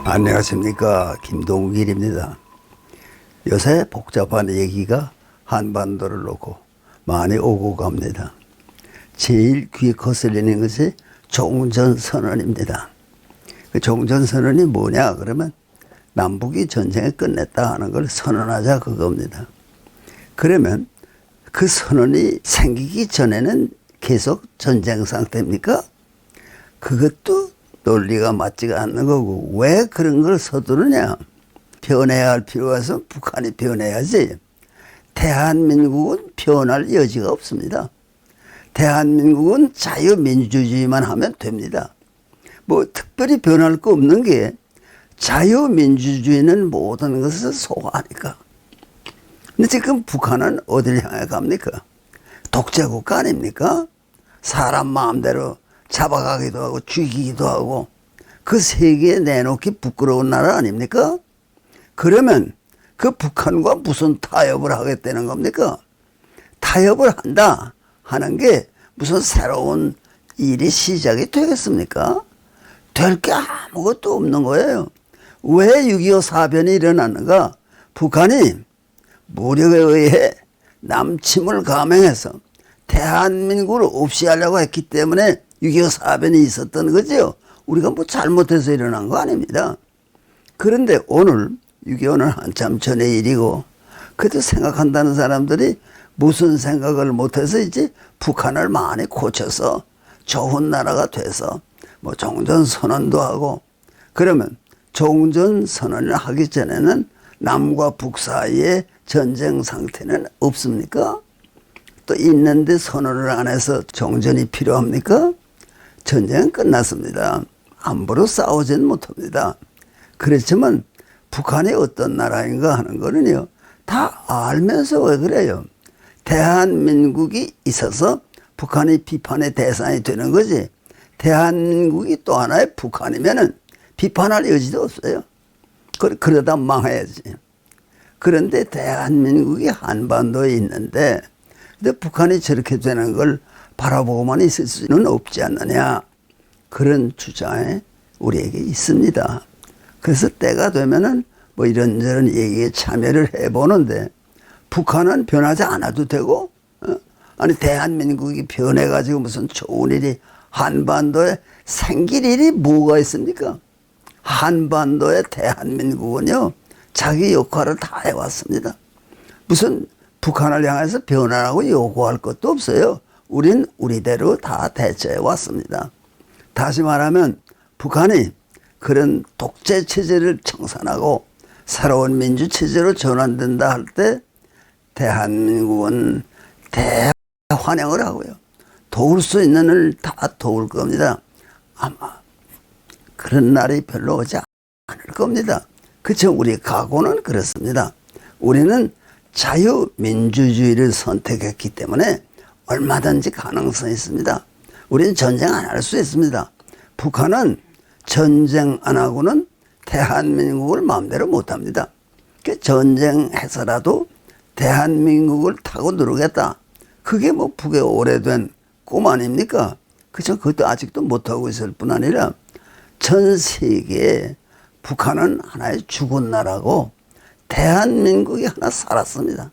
안녕하십니까, 김동길입니다. 요새 복잡한 얘기가 한반도를 놓고 많이 오고 갑니다. 제일 귀에 거슬리는 것이 종전선언입니다. 그 종전선언이 뭐냐 그러면 남북이 전쟁을 끝냈다 하는 걸 선언하자 그겁니다. 그러면 그 선언이 생기기 전에는 계속 전쟁 상태입니까? 그것도 논리가 맞지가 않는 거고, 왜 그런 걸 서두르냐? 변해야 할 필요가 있으면 북한이 변해야지. 대한민국은 변할 여지가 없습니다. 대한민국은 자유민주주의만 하면 됩니다. 뭐 특별히 변할 거 없는 게 자유민주주의는 모든 것을 소화하니까. 근데 지금 북한은 어딜 향해 갑니까? 독재국가 아닙니까? 사람 마음대로 잡아가기도 하고 죽이기도 하고 그 세계에 내놓기 부끄러운 나라 아닙니까? 그러면 그 북한과 무슨 타협을 하겠다는 겁니까? 타협을 한다 하는 게 무슨 새로운 일이 시작이 되겠습니까? 될 게 아무것도 없는 거예요. 왜 6.25 사변이 일어났는가? 북한이 무력에 의해 남침을 감행해서 대한민국을 없이 하려고 했기 때문에 6.25 사변이 있었던 거죠. 우리가 뭐 잘못해서 일어난 거 아닙니다. 그런데 오늘 6.25는 한참 전의 일이고, 그래도 생각한다는 사람들이 무슨 생각을 못해서 이제 북한을 많이 고쳐서 좋은 나라가 돼서 뭐 종전선언도 하고, 그러면 종전선언을 하기 전에는 남과 북 사이에 전쟁 상태는 없습니까? 또 있는데 선언을 안 해서 종전이 필요합니까? 전쟁은 끝났습니다. 함부로 싸우지는 못합니다. 그렇지만 북한이 어떤 나라인가 하는 거는요, 다 알면서 왜 그래요? 대한민국이 있어서 북한이 비판의 대상이 되는 거지, 대한민국이 또 하나의 북한이면은 비판할 여지도 없어요. 그러다 망해야지. 그런데 대한민국이 한반도에 있는데, 근데 북한이 저렇게 되는 걸 바라보고만 있을 수는 없지 않느냐, 그런 주장이 우리에게 있습니다. 그래서 때가 되면은 뭐 이런저런 얘기에 참여를 해보는데, 북한은 변하지 않아도 되고, 아니 대한민국이 변해가지고 무슨 좋은 일이 한반도에 생길 일이 뭐가 있습니까? 한반도에 대한민국은요 자기 역할을 다 해왔습니다. 무슨 북한을 향해서 변화라고 요구할 것도 없어요. 우린 우리대로 다 대처해 왔습니다. 다시 말하면 북한이 그런 독재 체제를 청산하고 새로운 민주 체제로 전환된다 할 때 대한민국은 대환영을 하고요. 도울 수 있는 일 다 도울 겁니다. 아마 그런 날이 별로 오지 않을 겁니다. 그쵸? 우리 각오는 그렇습니다. 우리는 자유민주주의를 선택했기 때문에 얼마든지 가능성이 있습니다. 우리는 전쟁 안 할 수 있습니다. 북한은 전쟁 안 하고는 대한민국을 마음대로 못합니다. 전쟁해서라도 대한민국을 타고 누르겠다. 그게 뭐 북의 오래된 꿈 아닙니까? 그죠? 그것도 아직도 못하고 있을 뿐 아니라 전 세계에 북한은 하나의 죽은 나라고 대한민국이 하나 살았습니다.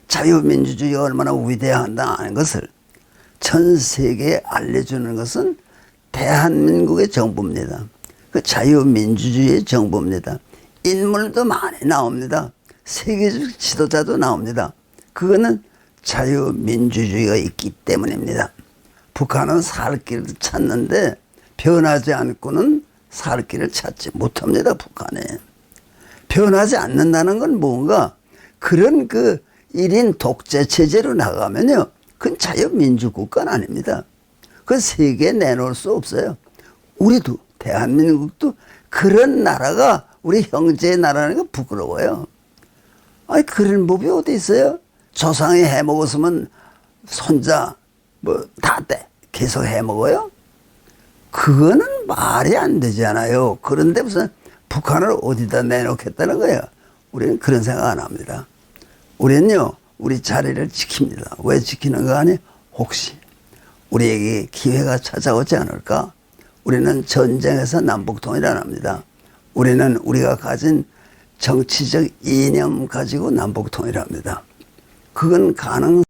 자유민주주의가 얼마나 위대하다는 것을 전 세계에 알려주는 것은 대한민국의 정부입니다. 그 자유민주주의의 정부입니다. 인물도 많이 나옵니다. 세계적 지도자도 나옵니다. 그거는 자유민주주의가 있기 때문입니다. 북한은 살 길을 찾는데 변하지 않고는 살 길을 찾지 못합니다. 북한에 변하지 않는다는 건 뭔가 그런 그 1인 독재 체제로 나가면요, 그건 자유민주국가는 아닙니다. 그건 세계에 내놓을 수 없어요. 우리도 대한민국도 그런 나라가 우리 형제의 나라는 거 부끄러워요. 아니 그런 법이 어디 있어요? 조상이 해먹었으면 손자 뭐 다 때 계속 해먹어요? 그거는 말이 안 되잖아요. 그런데 무슨 북한을 어디다 내놓겠다는 거예요. 우리는 그런 생각 안 합니다. 우리는요, 우리 자리를 지킵니다. 왜 지키는가 하니, 혹시 우리에게 기회가 찾아오지 않을까? 우리는 전쟁에서 남북통일 안 합니다. 우리는 우리가 가진 정치적 이념 가지고 남북 통일합니다. 그건 가능.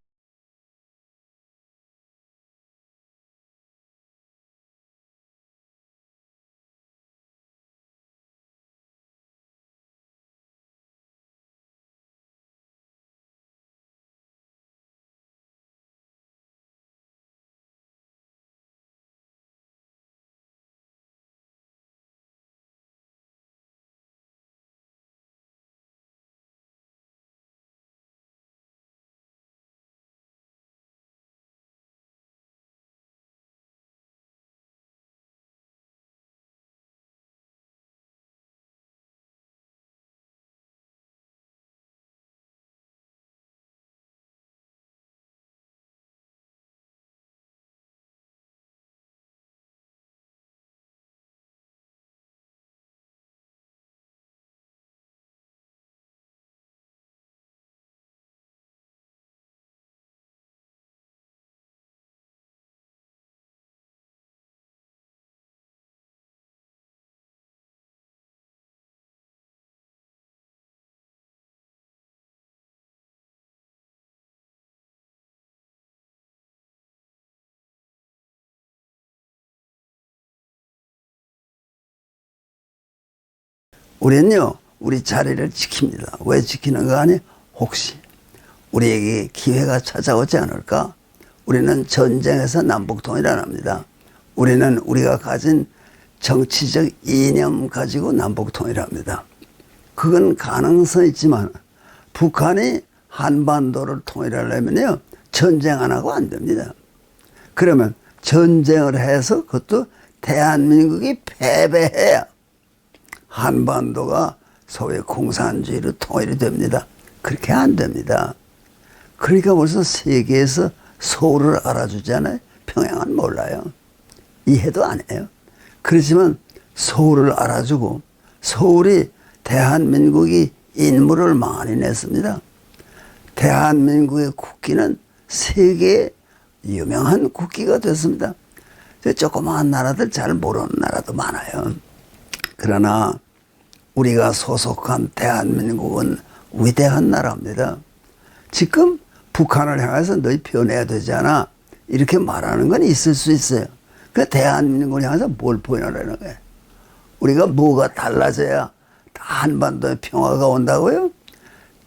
우리는요, 우리 자리를 지킵니다. 왜 지키는 거 아니? 혹시 우리에게 기회가 찾아오지 않을까? 우리는 전쟁에서 남북 통일 안 합니다. 우리는 우리가 가진 정치적 이념 가지고 남북 통일합니다. 그건 가능성이 있지만 북한이 한반도를 통일하려면요, 전쟁 안 하고 안 됩니다. 그러면 전쟁을 해서 그것도 대한민국이 패배해야 한반도가 소위 공산주의로 통일이 됩니다. 그렇게 안 됩니다. 그러니까 벌써 세계에서 서울을 알아주잖아요. 평양은 몰라요. 이해도 안 해요. 그렇지만 서울을 알아주고 서울이 대한민국이 인물을 많이 냈습니다. 대한민국의 국기는 세계에 유명한 국기가 됐습니다. 조그마한 나라들 잘 모르는 나라도 많아요. 그러나 우리가 소속한 대한민국은 위대한 나라입니다. 지금 북한을 향해서 너희 변해야 되잖아, 이렇게 말하는 건 있을 수 있어요. 그 대한민국을 향해서 뭘 변하라는 거예요? 우리가 뭐가 달라져야 한반도에 평화가 온다고요?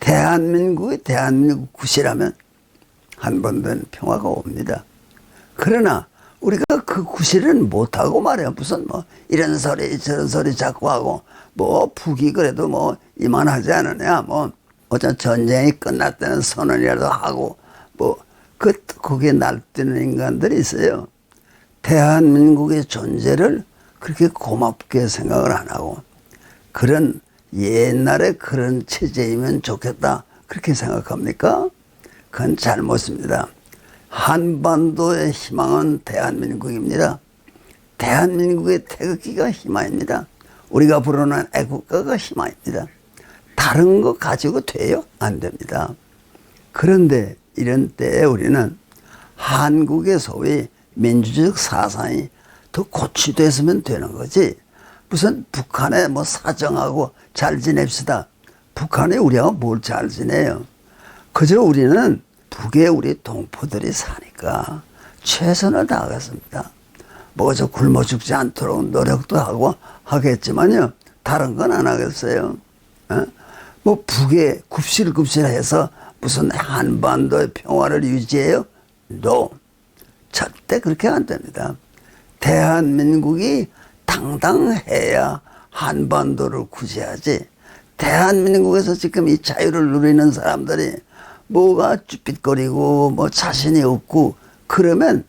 대한민국 굿이라면 한반도에는 평화가 옵니다. 그러나 우리가 그 구실을 못하고 말이야. 무슨 뭐 이런 소리 저런 소리 자꾸 하고, 뭐 북이 그래도 뭐 이만하지 않느냐, 뭐 어떤 전쟁이 끝났다는 선언이라도 하고, 뭐 거기에 날뛰는 인간들이 있어요. 대한민국의 존재를 그렇게 고맙게 생각을 안 하고, 그런 옛날에 그런 체제이면 좋겠다 그렇게 생각합니까? 그건 잘못입니다. 한반도의 희망은 대한민국입니다. 대한민국의 태극기가 희망입니다. 우리가 부르는 애국가가 희망입니다. 다른 거 가지고 돼요? 안 됩니다. 그런데 이런 때에 우리는 한국의 소위 민주적 사상이 더 고취됐으면 되는 거지, 무슨 북한에 뭐 사정하고 잘 지냅시다. 북한에 우리하고 뭘 잘 지내요? 그저 우리는 북에 우리 동포들이 사니까 최선을 다하겠습니다. 뭐 저 굶어 죽지 않도록 노력도 하고 하겠지만요, 다른 건 안 하겠어요. 뭐 북에 굽실굽실해서 무슨 한반도의 평화를 유지해요? No. 절대 그렇게 안 됩니다. 대한민국이 당당해야 한반도를 구제하지, 대한민국에서 지금 이 자유를 누리는 사람들이 뭐가 쭈삣거리고 뭐 자신이 없고 그러면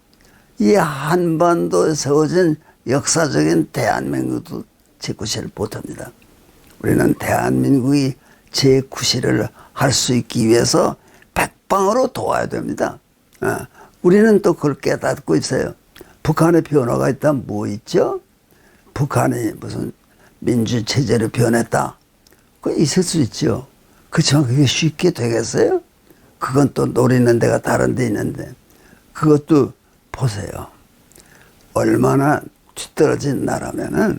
이 한반도에 세워진 역사적인 대한민국도 재구시를 못합니다. 우리는 대한민국이 재구시를 할 수 있기 위해서 백방으로 도와야 됩니다. 우리는 또 그걸 깨닫고 있어요. 북한의 변화가 있다면 뭐 있죠? 북한이 무슨 민주체제로 변했다, 그거 있을 수 있죠. 그렇지만 그게 쉽게 되겠어요? 그건 또 노리는 데가 다른 데 있는데, 그것도 보세요. 얼마나 뒤떨어진 나라면은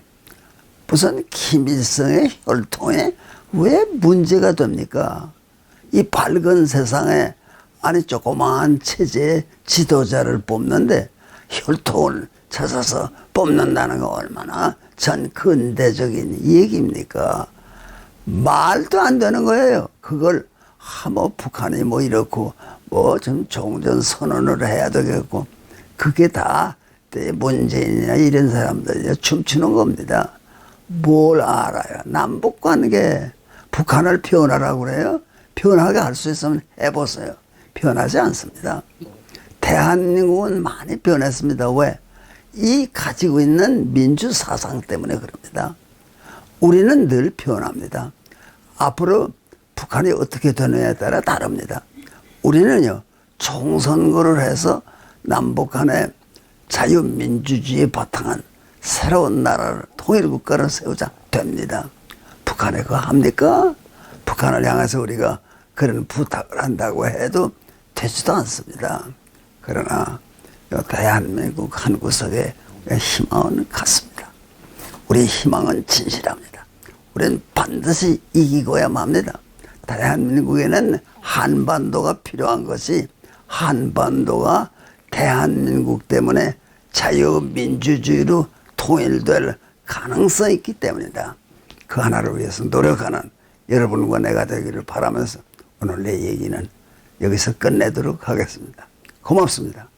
무슨 김일성의 혈통에 왜 문제가 됩니까? 이 밝은 세상에 아니 조그마한 체제의 지도자를 뽑는데 혈통을 찾아서 뽑는다는 거 얼마나 전 근대적인 얘기입니까? 말도 안 되는 거예요. 그걸 뭐 북한이 뭐 이렇고 뭐 좀 종전 선언을 해야 되겠고 그게 다 문재인이나 이런 사람들이 춤추는 겁니다. 뭘 알아요? 남북 관계 북한을 변하라고 그래요? 변하게 할 수 있으면 해보세요. 변하지 않습니다. 대한민국은 많이 변했습니다. 왜? 이 가지고 있는 민주 사상 때문에 그럽니다. 우리는 늘 변합니다. 앞으로 북한이 어떻게 되느냐에 따라 다릅니다. 우리는요, 총선거를 해서 남북 간의 자유민주주의에 바탕한 새로운 나라를, 통일국가를 세우자 됩니다. 북한에 그거 합니까? 북한을 향해서 우리가 그런 부탁을 한다고 해도 되지도 않습니다. 그러나 대한민국 한 구석에 희망은 같습니다. 우리 희망은 진실합니다. 우리는 반드시 이기고야만 합니다. 대한민국에는 한반도가 필요한 것이 한반도가 대한민국 때문에 자유민주주의로 통일될 가능성이 있기 때문이다. 그 하나를 위해서 노력하는 여러분과 내가 되기를 바라면서 오늘 내 얘기는 여기서 끝내도록 하겠습니다. 고맙습니다.